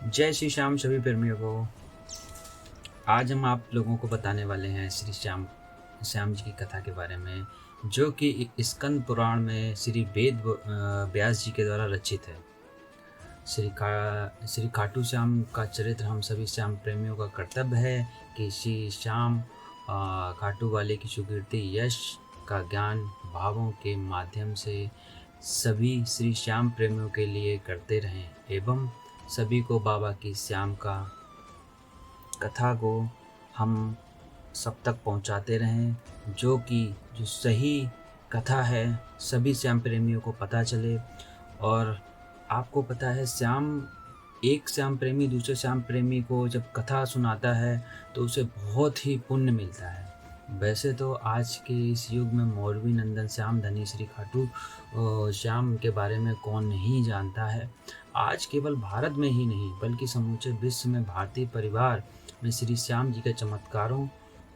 जय श्री श्याम सभी प्रेमियों को। आज हम आप लोगों को बताने वाले हैं श्री श्याम श्याम जी की कथा के बारे में, जो कि स्कंद पुराण में श्री वेद व्यास जी के द्वारा रचित है। श्री खाटू श्याम का चरित्र हम सभी श्याम प्रेमियों का कर्तव्य है कि श्री श्याम खाटू वाले की सुकीर्ति यश का ज्ञान भावों के माध्यम से सभी श्री श्याम प्रेमियों के लिए करते रहें एवं सभी को बाबा की श्याम का कथा को हम सब तक पहुंचाते रहें, जो सही कथा है सभी श्याम प्रेमियों को पता चले। और आपको पता है एक श्याम प्रेमी दूसरे श्याम प्रेमी को जब कथा सुनाता है तो उसे बहुत ही पुण्य मिलता है। वैसे तो आज के इस युग में मौरवी नंदन श्याम धनी श्री खाटू श्याम के बारे में कौन नहीं जानता है। आज केवल भारत में ही नहीं बल्कि समूचे विश्व में भारतीय परिवार में श्री श्याम जी के चमत्कारों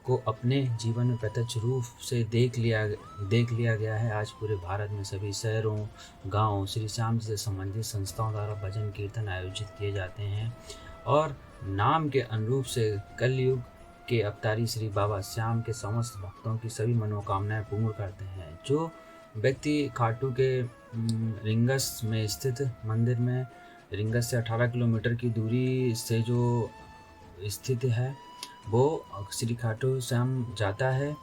को अपने जीवन में प्रत्यक्ष रूप से देख लिया गया है। आज पूरे भारत में सभी शहरों गांव श्री श्याम जी से संबंधित संस्थाओं द्वारा भजन कीर्तन आयोजित किए जाते हैं और नाम के अनुरूप से कलयुग के अवतारी श्री बाबा श्याम के समस्त भक्तों की सभी मनोकामनाएं पूर्ण करते हैं। जो व्यक्ति खाटू के रिंगस में स्थित मंदिर में रिंगस से 18 किलोमीटर की दूरी से जो स्थित है वो श्री खाटू श्याम जाता है,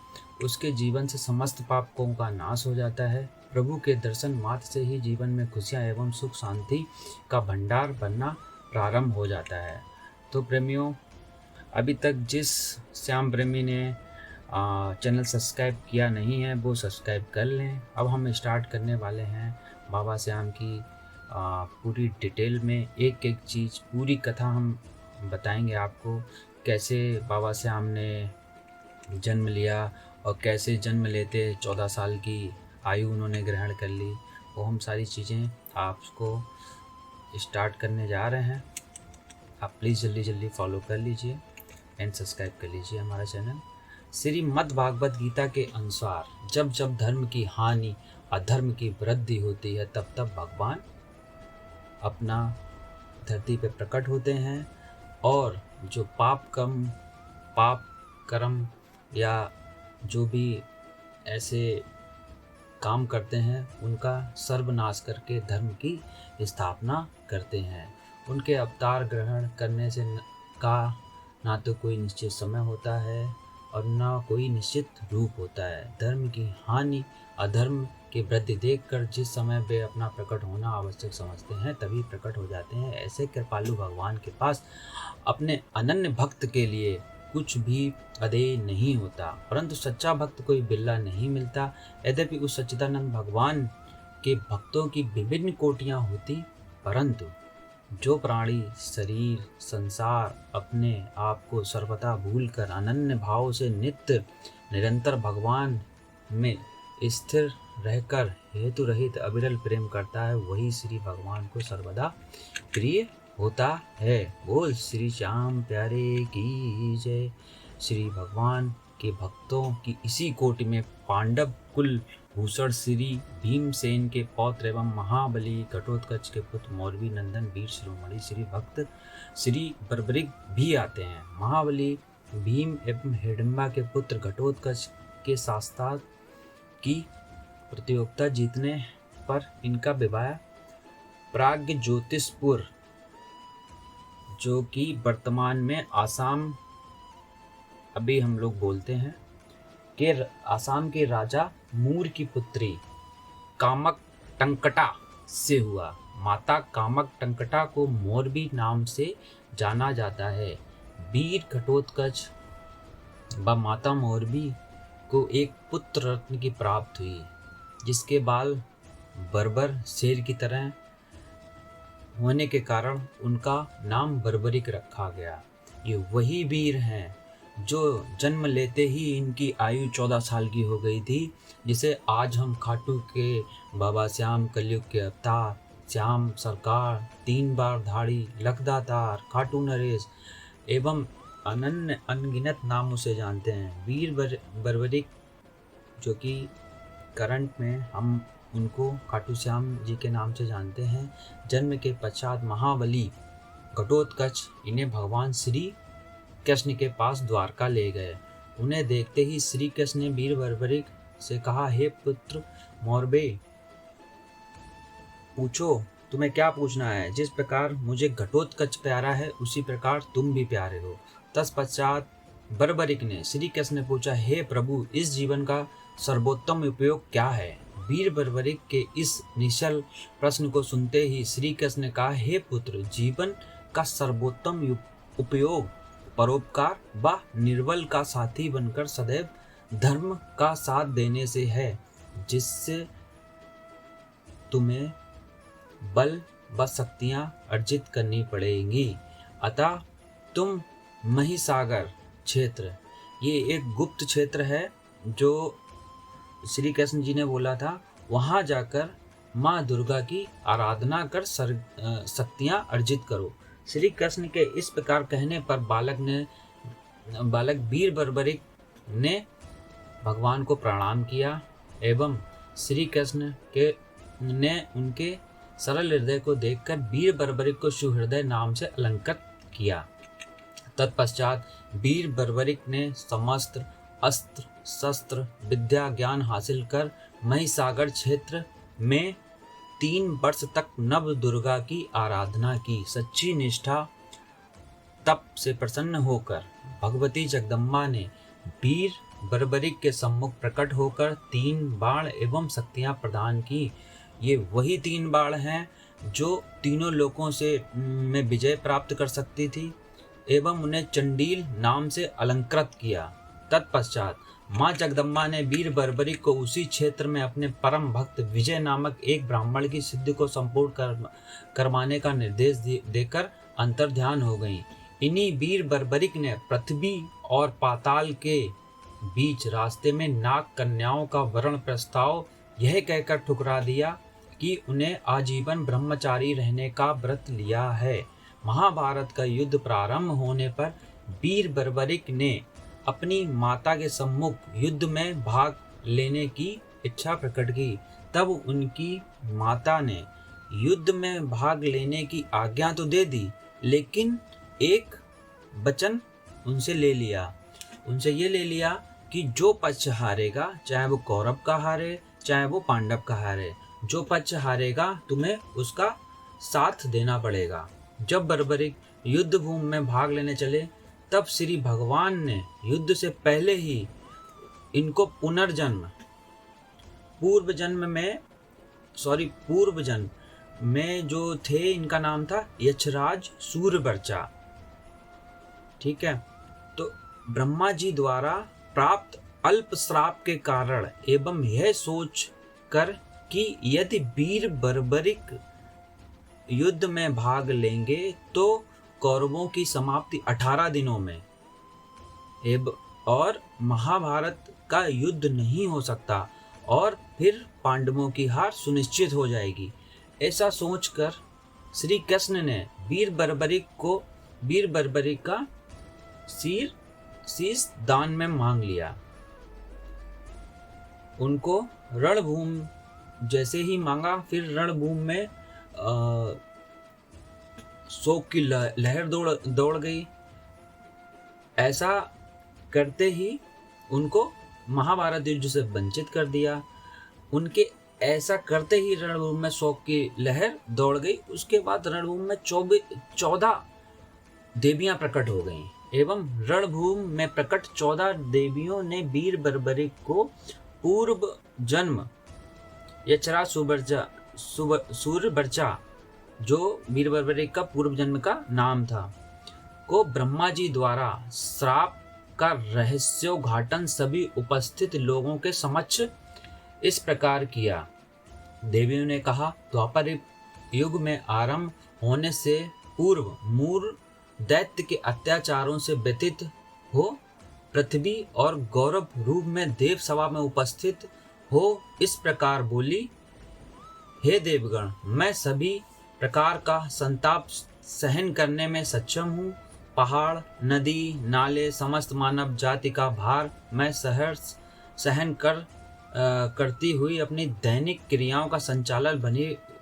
उसके जीवन से समस्त पापों का नाश हो जाता है। प्रभु के दर्शन मात्र से ही जीवन में खुशियाँ एवं सुख शांति का भंडार बनना प्रारंभ हो जाता है। तो प्रेमियों, अभी तक जिस श्याम प्रेमी ने चैनल सब्सक्राइब किया नहीं है वो सब्सक्राइब कर लें। अब हम स्टार्ट करने वाले हैं बाबा श्याम की पूरी डिटेल में एक एक चीज़, पूरी कथा हम बताएंगे आपको। कैसे बाबा श्याम ने जन्म लिया और कैसे जन्म लेते 14 साल की आयु उन्होंने ग्रहण कर ली, वो हम सारी चीज़ें आपको स्टार्ट करने जा रहे हैं। आप प्लीज़ जल्दी जल्दी फॉलो कर लीजिए एंड सब्सक्राइब कर लीजिए हमारा चैनल। श्रीमद् भागवत गीता के अनुसार जब जब धर्म की हानि अधर्म की वृद्धि होती है तब तब भगवान अपना धरती पे प्रकट होते हैं और जो पाप कर्म या जो भी ऐसे काम करते हैं उनका सर्वनाश करके धर्म की स्थापना करते हैं। उनके अवतार ग्रहण करने से ना तो कोई निश्चित समय होता है और ना कोई निश्चित रूप होता है। धर्म की हानि अधर्म की वृद्धि देखकर जिस समय वे अपना प्रकट होना आवश्यक समझते हैं तभी प्रकट हो जाते हैं। ऐसे कृपालु भगवान के पास अपने अनन्य भक्त के लिए कुछ भी अदेय नहीं होता, परंतु सच्चा भक्त कोई बिल्ला नहीं मिलता। यद्यपि उस सच्चिदानंद भगवान के भक्तों की विभिन्न कोटियां होती, परंतु जो प्राणी शरीर संसार अपने आप को सर्वथा भूलकर अनन्य भाव से नित्य निरंतर भगवान में स्थिर रहकर हेतु रहित अविरल प्रेम करता है, वही श्री भगवान को सर्वदा प्रिय होता है। बोल श्री श्याम प्यारे की जय। श्री भगवान के भक्तों की इसी कोटि में पांडव कुल भूषण श्री भीमसेन के पौत्र एवं महाबली घटोत्कच के पुत्र मौरवी नंदन वीर शिरोमणि श्री भक्त श्री बर्बरिक भी आते हैं। महाबली भीम एवं हिडिंबा के पुत्र घटोत्कच के शास्त्र की प्रतियोगिता जीतने पर इनका विवाह प्राग्ञ ज्योतिषपुर, जो कि वर्तमान में आसाम अभी हम लोग बोलते हैं, के आसाम के राजा मूर की पुत्री कामक टंकटा से हुआ। माता कामक टंकटा को मोरबी नाम से जाना जाता है। वीर घटोत्कच व माता मोरबी को एक पुत्र रत्न की प्राप्त हुई, जिसके बाल बर्बर शेर की तरह होने के कारण उनका नाम बर्बरिक रखा गया। ये वही वीर हैं जो जन्म लेते ही इनकी आयु 14 साल की हो गई थी, जिसे आज हम खाटू के बाबा श्याम कलयुग के अवतार श्याम सरकार 3 बार धाड़ी लखदातार खाटू नरेश एवं अनन्य अनगिनत नामों से जानते हैं। वीर बर्बरिक, जो कि करंट में हम उनको खाटू श्याम जी के नाम से जानते हैं, जन्म के पश्चात घटोत्कच इन्हें भगवान श्री कृष्ण के पास द्वारका ले गए। उन्हें देखते ही श्री कृष्ण ने वीर बर्बरिक से कहा, हे पुत्र मोरबे, पूछो, तुम्हें क्या पूछना है। जिस प्रकार मुझे घटोत्कच प्यारा है, उसी प्रकार तुम भी प्यारे हो। तत्पश्चात बर्बरिक ने श्री कृष्ण ने पूछा, हे प्रभु, इस जीवन का सर्वोत्तम उपयोग क्या है। वीर बर्बरिक के इस निश्चल प्रश्न को सुनते ही श्री कृष्ण ने कहा, हे पुत्र, जीवन का सर्वोत्तम उपयोग परोपकार व निर्बल का साथी बनकर सदैव धर्म का साथ देने से है, जिससे तुम्हें बल व शक्तियां अर्जित करनी पड़ेंगी। अतः तुम महिसागर क्षेत्र, ये एक गुप्त क्षेत्र है जो श्री कृष्ण जी ने बोला था, वहां जाकर माँ दुर्गा की आराधना कर शक्तियां अर्जित करो। श्री कृष्ण के इस प्रकार कहने पर बालक वीर बर्बरिक ने भगवान को प्रणाम किया एवं श्री कृष्ण ने उनके सरल हृदय को देखकर वीर बर्बरिक को सुहृदय नाम से अलंकृत किया। तत्पश्चात वीर बर्बरिक ने समस्त अस्त्र शस्त्र विद्या ज्ञान हासिल कर महिसागर क्षेत्र में 3 वर्ष तक नव दुर्गा की आराधना की। सच्ची निष्ठा तप से प्रसन्न होकर भगवती जगदम्बा ने वीर बर्बरिक के सम्मुख प्रकट होकर 3 बाण एवं शक्तियां प्रदान की। ये वही 3 बाण हैं जो तीनों लोकों से में विजय प्राप्त कर सकती थी एवं उन्हें चंडील नाम से अलंकृत किया। तत्पश्चात माँ जगदम्बा ने वीर बर्बरिक को उसी क्षेत्र में अपने परम भक्त विजय नामक एक ब्राह्मण की सिद्धि को संपूर्ण करवाने का निर्देश देकर अंतर्ध्यान हो गईं। इन्हीं वीर बर्बरिक ने पृथ्वी और पाताल के बीच रास्ते में नाग कन्याओं का वरण प्रस्ताव यह कहकर ठुकरा दिया कि उन्हें आजीवन ब्रह्मचारी रहने का व्रत लिया है। महाभारत का युद्ध प्रारंभ होने पर वीर बर्बरिक ने अपनी माता के सम्मुख युद्ध में भाग लेने की इच्छा प्रकट की। तब उनकी माता ने युद्ध में भाग लेने की आज्ञा तो दे दी, लेकिन एक वचन उनसे ये ले लिया कि जो पक्ष हारेगा, चाहे वो कौरव का हारे चाहे वो पांडव का हारे, जो पक्ष हारेगा तुम्हें उसका साथ देना पड़ेगा। जब बर्बरिक युद्ध भूमि में भाग लेने चले, तब श्री भगवान ने युद्ध से पहले ही इनको पूर्व जन्म में जो थे, इनका नाम था यक्षराज सूर्यवर्चा। ठीक है, तो ब्रह्मा जी द्वारा प्राप्त अल्प श्राप के कारण एवं यह सोच कर कि यदि वीर बर्बरिक युद्ध में भाग लेंगे तो कौरवों की समाप्ति 18 दिनों में और महाभारत का युद्ध नहीं हो सकता और फिर पांडवों की हार सुनिश्चित हो जाएगी। ऐसा सोचकर श्री कृष्ण ने वीर बर्बरिक का शीश दान में मांग लिया। उनको रणभूमि जैसे ही मांगा, फिर रणभूमि में शोक की लहर दौड़ गई। ऐसा करते ही उनको महाभारत युद्ध से वंचित कर दिया। उनके ऐसा करते ही रणभूमि में शोक की लहर दौड़ गई। उसके बाद रणभूमि में 14 देवियां प्रकट हो गईं एवं रणभूमि में प्रकट 14 देवियों ने वीर बर्बरिक को पूर्व जन्म यक्षराज सूर्यवर्चा, जो वीर बर्बरिक का पूर्व जन्म का नाम था, को ब्रह्मा जी द्वारा श्राप का रहस्योद्घाटन सभी उपस्थित लोगों के समक्ष इस प्रकार किया। देवियों ने कहा, द्वापर युग में आरंभ होने से पूर्व मूर दैत्य के अत्याचारों से व्यतीत हो पृथ्वी और गौरव रूप में देव सभा में उपस्थित हो इस प्रकार बोली, हे देवगण, मैं सभी प्रकार का संताप सहन करने में सक्षम हूँ। पहाड़, नदी, नाले, समस्त मानव जाति का भार मैं सहर्ष सहन करती हुई अपनी दैनिक क्रियाओं का संचालन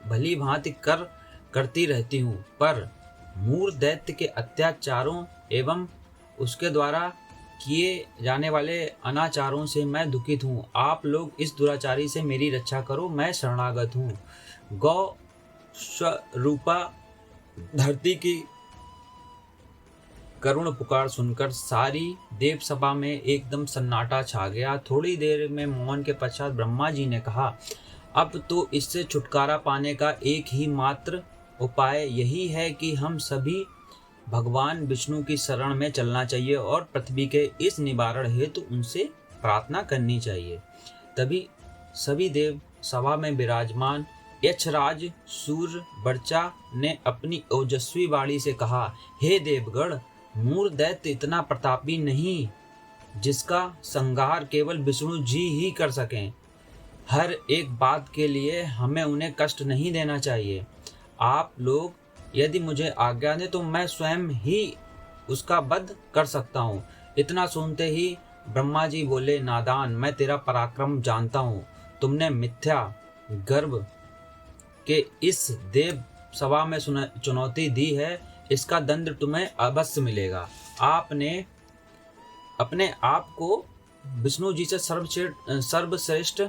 भली भांति करती रहती हूँ। पर मूर दैत्य के अत्याचारों एवं उसके द्वारा किए जाने वाले अनाचारों से मैं दुखित हूँ। आप लोग इस दुराचारी से मेरी रक्षा करो, मैं शरणागत हूँ। गौ स्वरूपा धरती की करुण पुकार सुनकर सारी देव सभा में एकदम सन्नाटा छा गया। थोड़ी देर में मौन के पश्चात ब्रह्मा जी ने कहा, अब तो इससे छुटकारा पाने का एक ही मात्र उपाय यही है कि हम सभी भगवान विष्णु की शरण में चलना चाहिए और पृथ्वी के इस निवारण हेतु उनसे प्रार्थना करनी चाहिए। तभी सभी देव सभा में विराजमान यक्षराज सूर्यवर्चा ने अपनी ओजस्वी वाणी से कहा, हे देवगण, मूर दैत्य इतना प्रतापी नहीं जिसका संहार केवल विष्णु जी ही कर सकें। हर एक बात के लिए हमें उन्हें कष्ट नहीं देना चाहिए। आप लोग यदि मुझे आज्ञा दें तो मैं स्वयं ही उसका वध कर सकता हूँ। इतना सुनते ही ब्रह्मा जी बोले, नादान, मैं तेरा पराक्रम जानता हूँ। तुमने मिथ्या गर्भ के इस देव सभा में चुनौती दी है, इसका दंड तुम्हें अवश्य मिलेगा। आपने अपने आप को विष्णु जी से सर्वश्रेष्ठ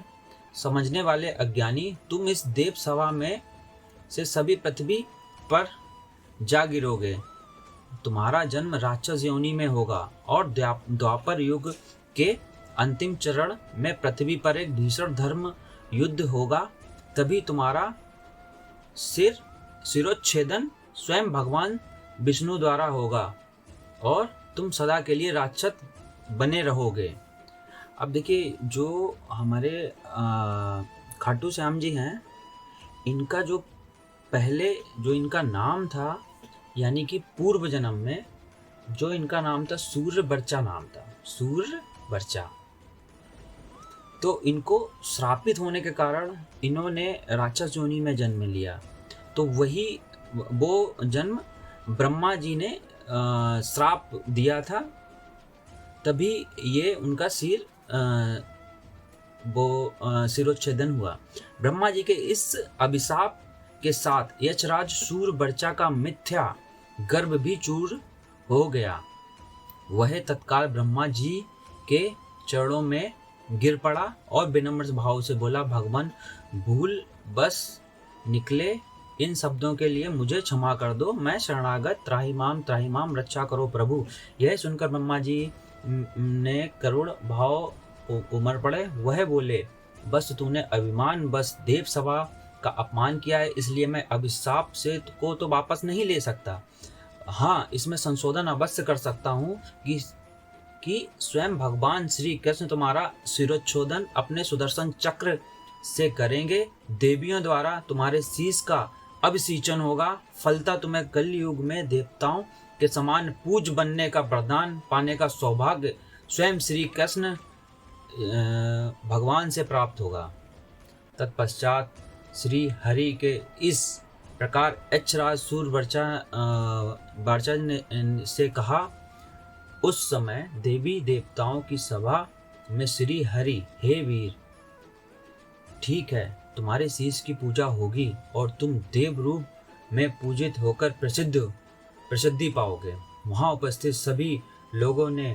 समझने वाले अज्ञानी, तुम इस देव सभा में से सभी पृथ्वी पर जा गिरोगे। तुम्हारा जन्म राक्षस योनि में होगा और द्वापर युग के अंतिम चरण में पृथ्वी पर एक भीषण धर्म युद्ध होगा। तभी तुम्हारा सिरोच्छेदन स्वयं भगवान विष्णु द्वारा होगा और तुम सदा के लिए राक्षस बने रहोगे। अब देखिए, जो हमारे खाटू श्याम जी हैं, इनका जो पहले जो इनका नाम था, यानी कि पूर्व जन्म में जो इनका नाम था, सूर्यवर्चा नाम था, सूर्यवर्चा। तो इनको श्रापित होने के कारण इन्होंने राक्षस योनि में जन्म लिया। तो वही वो जन्म ब्रह्मा जी ने श्राप दिया था, तभी ये उनका सिरोच्छेदन हुआ। ब्रह्मा जी के इस अभिशाप के साथ यक्षराज सूर्यवर्चा का मिथ्या गर्भ भी चूर हो गया। वह तत्काल ब्रह्मा जी के चरणों में गिर पड़ा और विनम्र भाव से बोला, भगवान, भूल बस निकले इन शब्दों के लिए मुझे क्षमा कर दो, मैं शरणागत, त्राहिमाम त्राहिमाम, रक्षा करो प्रभु। यह सुनकर ब्रह्मा जी ने करुण भाव उमड़ पड़े। वह बोले, बस तूने अभिमान बस देव सभा का अपमान किया है, इसलिए मैं अभिशाप से को तो वापस नहीं ले सकता। हाँ, इसमें संशोधन अवश्य कर सकता हूँ कि स्वयं भगवान श्री कृष्ण तुम्हारा सिरोच्छेदन अपने सुदर्शन चक्र से करेंगे। देवियों द्वारा तुम्हारे शीश का अभिषेचन होगा। फलता तुम्हें कलयुग में देवताओं के समान पूज बनने का वरदान पाने का सौभाग्य स्वयं श्री कृष्ण भगवान से प्राप्त होगा। तत्पश्चात श्री हरि के इस प्रकार यक्षराज सूर्यवर्चा ने से कहा। उस समय देवी देवताओं की सभा में श्री हरि, हे वीर, ठीक है, तुम्हारे शीश की पूजा होगी और तुम देव रूप में पूजित होकर प्रसिद्धि पाओगे। वहां उपस्थित सभी लोगों ने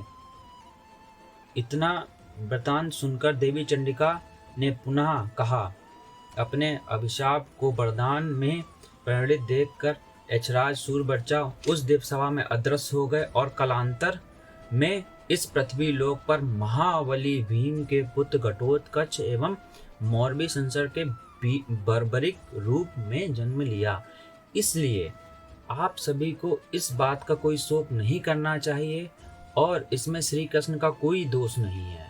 इतना वृतांत सुनकर देवी चंडिका ने पुनः कहा, अपने अभिशाप को वरदान में परिणित देखकर यक्षराज सूर्यवर्चा उस देव सभा में अदृश्य हो गए और कालांतर में इस पृथ्वी लोक पर महाबली भीम के पुत्र घटोत्कच एवं मौर्वी संसर के बर्बरिक रूप में जन्म लिया। इसलिए आप सभी को इस बात का कोई शोक नहीं करना चाहिए और इसमें श्री कृष्ण का कोई दोष नहीं है।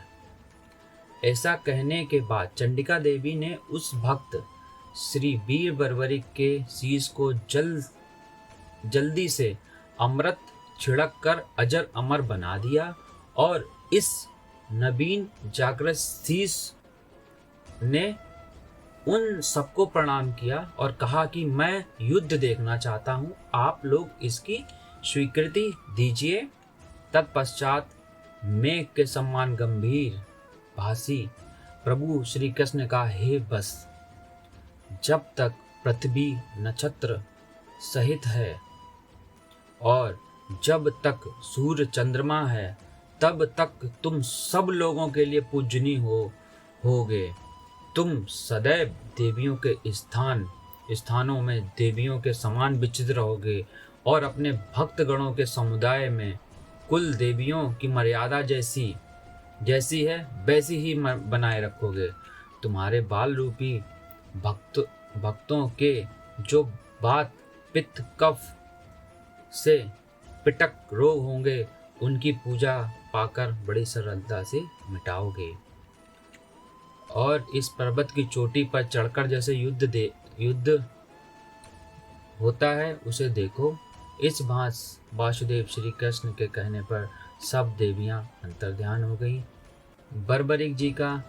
ऐसा कहने के बाद चंडिका देवी ने उस भक्त श्री वीर बर्बरिक के शीश को जल्दी से अमृत छिड़क कर अजर अमर बना दिया और इस नवीन जागृत शीश ने उन सबको प्रणाम किया और कहा कि मैं युद्ध देखना चाहता हूँ, आप लोग इसकी स्वीकृति दीजिए। तत्पश्चात मेघ के सम्मान गंभीर भासी प्रभु श्री कृष्ण का, हे बस, जब तक पृथ्वी नक्षत्र सहित है और जब तक सूर्य चंद्रमा है तब तक तुम सब लोगों के लिए पूजनीय होगे। तुम सदैव देवियों के स्थानों में देवियों के समान विचित्र रहोगे और अपने भक्त गणों के समुदाय में कुल देवियों की मर्यादा जैसी है वैसी ही बनाए रखोगे। तुम्हारे बाल रूपी भक्तों के जो बात पित्त कफ से पिटक रोग होंगे उनकी पूजा पाकर बड़ी सरलता से मिटाओगे। और इस पर्वत की चोटी पर चढ़कर जैसे युद्ध होता है उसे देखो। इस वासुदेव श्री कृष्ण के कहने पर सब देवियां अंतर्ध्यान हो गई। बर्बरीक जी का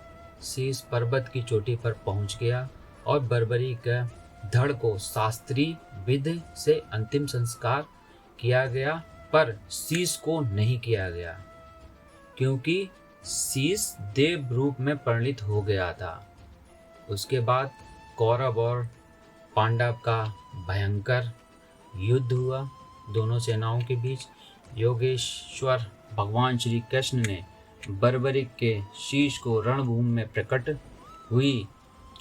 शीश पर्वत की चोटी पर पहुंच गया और बर्बरीक के धड़ को शास्त्रीय विधि से अंतिम संस्कार किया गया, पर शीश को नहीं किया गया क्योंकि शीश देव रूप में परिणित हो गया था। उसके बाद कौरव और पांडव का भयंकर युद्ध हुआ दोनों सेनाओं के बीच। योगेश्वर भगवान श्री कृष्ण ने बर्बरीक के शीश को रणभूमि में प्रकट हुई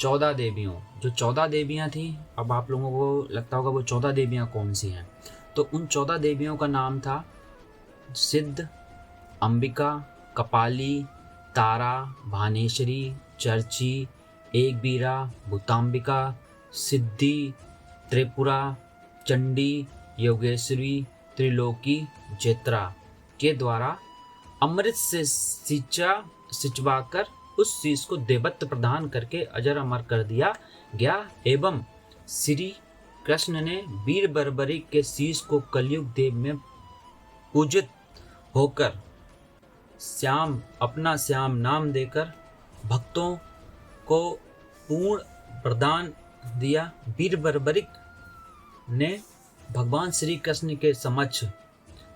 14 देवियों, जो 14 देवियां थी, अब आप लोगों को लगता होगा वो 14 देवियां कौन सी हैं, तो उन 14 देवियों का नाम था सिद्ध, अंबिका, कपाली, तारा, भानेश्वरी, चर्ची, एकबीरा, भूतांबिका, सिद्धि, त्रिपुरा, चंडी, योगेश्वरी, त्रिलोकी, जैत्रा के द्वारा अमृत से सिंचवाकर उस शीश को देवत्व प्रदान करके अजर अमर कर दिया गया। एवं श्री कृष्ण ने वीर बर्बरीक के शीश को कलयुग देव में पूजित होकर अपना श्याम नाम देकर भक्तों को पूर्ण प्रदान दिया। वीर बर्बरीक ने भगवान श्री कृष्ण के समक्ष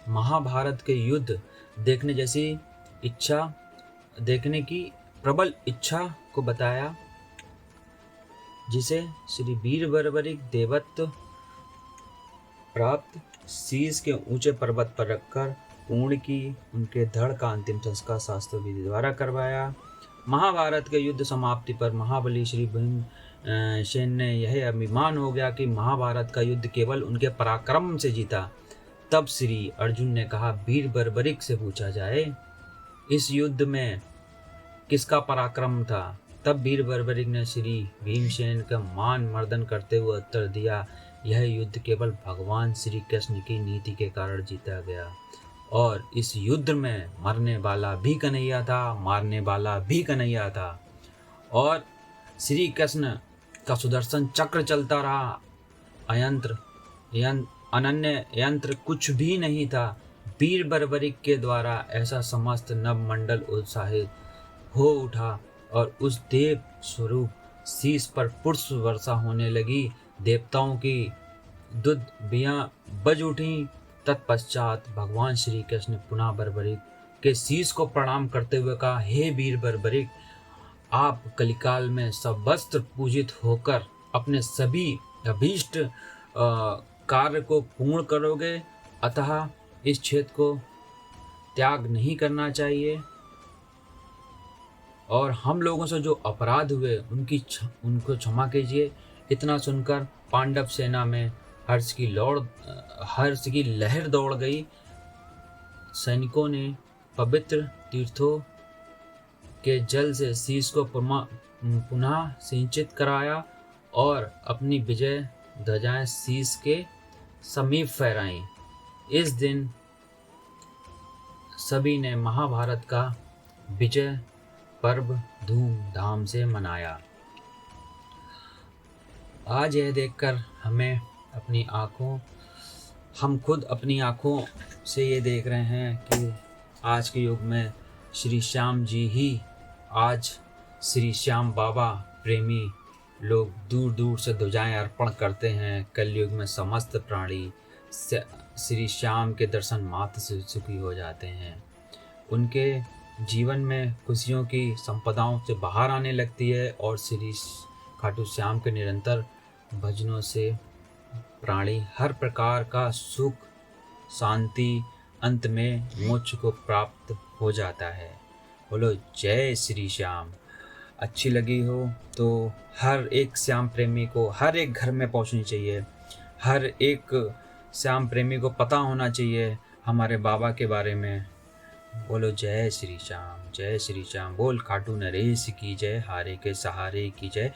महाभारत के युद्ध देखने की प्रबल इच्छा को बताया, जिसे श्री वीर बर्बरीक देवत्व प्राप्त शीश के ऊंचे पर्वत पर रखकर पूर्ण की उनके धड़ का अंतिम संस्कार शास्त्र विधि द्वारा करवाया। महाभारत के युद्ध समाप्ति पर महाबली श्री भीमसेन ने यह अभिमान हो गया कि महाभारत का युद्ध केवल उनके पराक्रम से जीता। तब श्री अर्जुन ने कहा, वीर बर्बरीक से पूछा जाए इस युद्ध में किसका पराक्रम था। तब वीर बर्बरीक ने श्री भीमसेन का मान मर्दन करते हुए उत्तर दिया, यह युद्ध केवल भगवान श्री कृष्ण की नीति के कारण जीता गया और इस युद्ध में मरने वाला भी कन्हैया था, मारने वाला भी कन्हैया था। और श्री कृष्ण का सुदर्शन चक्र चलता रहा, अनन्य यंत्र कुछ भी नहीं था। वीर बर्बरीक के द्वारा ऐसा समस्त नवमंडल उत्साहित हो उठा और उस देव स्वरूप शीश पर पुष्प वर्षा होने लगी। देवताओं की दुदबियां बज उठी। तत्पश्चात भगवान श्री कृष्ण पुनः बर्बरीक के शीश को प्रणाम करते हुए कहा, हे वीर बर्बरीक, आप कलिकाल में सर्वस्त्र पूजित होकर अपने सभी अभीष्ट कार्य को पूर्ण करोगे, अतः इस क्षेत्र को त्याग नहीं करना चाहिए और हम लोगों से जो अपराध हुए उनको क्षमा कीजिए। इतना सुनकर पांडव सेना में हर्ष की लहर दौड़ गई। सैनिकों ने पवित्र तीर्थों के जल से शीश को पुनः सिंचित कराया और अपनी विजय ध्वजाएं शीश के समीप फहराई। इस दिन सभी ने महाभारत का विजय पर्व धूमधाम से मनाया। आज यह देखकर हम खुद अपनी आँखों से ये देख रहे हैं कि आज के युग में श्री श्याम जी ही, आज श्री श्याम बाबा प्रेमी लोग दूर दूर से ध्वजाएं अर्पण करते हैं। कलयुग में समस्त प्राणी श्री श्याम के दर्शन मात्र से सुखी हो जाते हैं। उनके जीवन में खुशियों की संपदाओं से बाहर आने लगती है और श्री खाटू श्याम के निरंतर भजनों से प्राणी हर प्रकार का सुख शांति, अंत में मोक्ष को प्राप्त हो जाता है। बोलो जय श्री श्याम। अच्छी लगी हो तो हर एक श्याम प्रेमी को हर एक घर में पहुंचनी चाहिए। हर एक श्याम प्रेमी को पता होना चाहिए हमारे बाबा के बारे में। बोलो जय श्री श्याम, जय श्री श्याम। बोल खाटू नरेश की जय, हारे के सहारे की जय।